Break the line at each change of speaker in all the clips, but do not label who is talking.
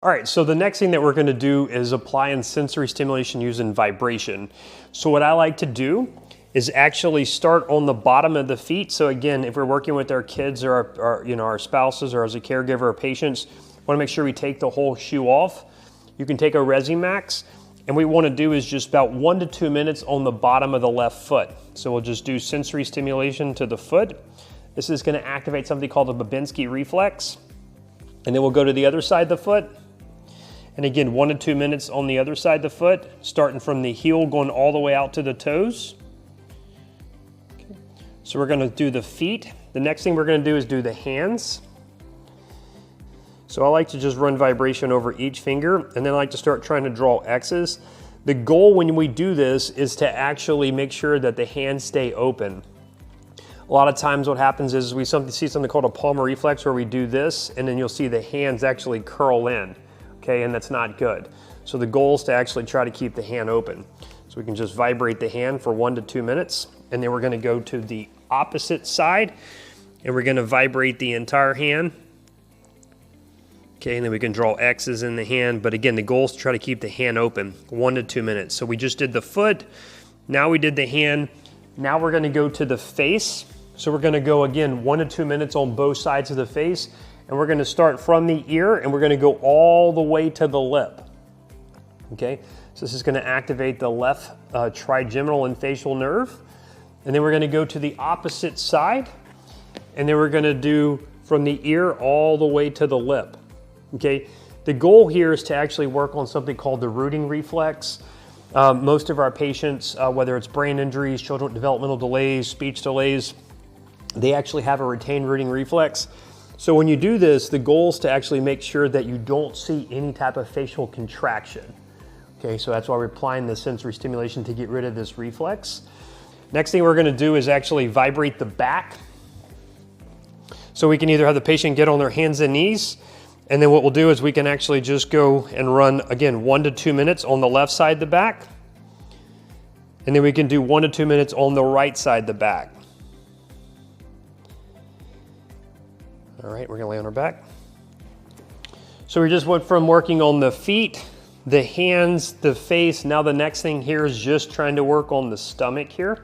All right, so the next thing that we're gonna do is applying sensory stimulation using vibration. So what I like to do is actually start on the bottom of the feet. So again, if we're working with our kids or our spouses or as a caregiver or patients, wanna make sure we take the whole shoe off. You can take a Resi-Max, and what we wanna do is just about 1 to 2 minutes on the bottom of the left foot. So we'll just do sensory stimulation to the foot. This is gonna activate something called the Babinski reflex. And then we'll go to the other side of the foot. And again, 1 to 2 minutes on the other side of the foot, starting from the heel, going all the way out to the toes. Okay. So we're gonna do the feet. The next thing we're gonna do is do the hands. So I like to just run vibration over each finger, and then I like to start trying to draw X's. The goal when we do this is to actually make sure that the hands stay open. A lot of times what happens is we see something called a palmar reflex where we do this, and then you'll see the hands actually curl in. Okay, and that's not good. So the goal is to actually try to keep the hand open. So we can just vibrate the hand for 1 to 2 minutes, and then we're gonna go to the opposite side, and we're gonna vibrate the entire hand. Okay, and then we can draw X's in the hand, but again, the goal is to try to keep the hand open, 1 to 2 minutes. So we just did the foot, now we did the hand, now we're gonna go to the face. So we're gonna go again, 1 to 2 minutes on both sides of the face, and we're gonna start from the ear and we're gonna go all the way to the lip. Okay, so this is gonna activate the left trigeminal and facial nerve. And then we're gonna go to the opposite side, and then we're gonna do from the ear all the way to the lip. Okay, the goal here is to actually work on something called the rooting reflex. Most of our patients, whether it's brain injuries, children with developmental delays, speech delays, they actually have a retained rooting reflex. So when you do this, the goal is to actually make sure that you don't see any type of facial contraction. Okay, so that's why we're applying the sensory stimulation to get rid of this reflex. Next thing we're gonna do is actually vibrate the back. So we can either have the patient get on their hands and knees, and then what we'll do is we can actually just go and run, again, 1 to 2 minutes on the left side of the back. And then we can do 1 to 2 minutes on the right side of the back. All right, we're gonna lay on our back. So we just went from working on the feet, the hands, the face. Now the next thing here is just trying to work on the stomach here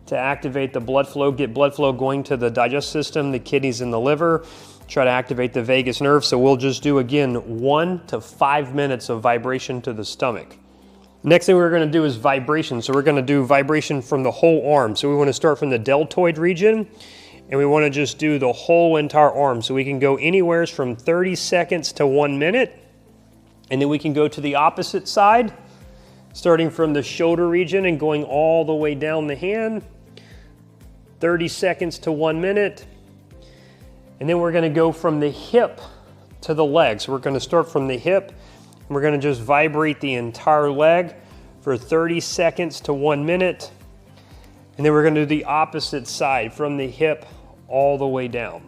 to activate the blood flow, get blood flow going to the digestive system, the kidneys and the liver, try to activate the vagus nerve. So we'll just do again 1 to 5 minutes of vibration to the stomach. Next thing we're gonna do is vibration. So we're gonna do vibration from the whole arm. So we wanna start from the deltoid region, and we wanna just do the whole entire arm. So we can go anywhere from 30 seconds to 1 minute. And then we can go to the opposite side, starting from the shoulder region and going all the way down the hand, 30 seconds to 1 minute. And then we're gonna go from the hip to the leg. So we're gonna start from the hip, and we're gonna just vibrate the entire leg for 30 seconds to 1 minute. And then we're gonna do the opposite side from the hip all the way down.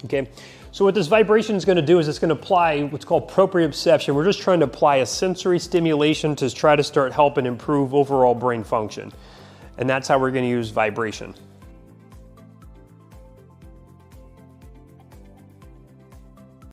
Okay, so what this vibration is gonna do is it's gonna apply what's called proprioception. We're just trying to apply a sensory stimulation to try to start helping improve overall brain function. And that's how we're gonna use vibration.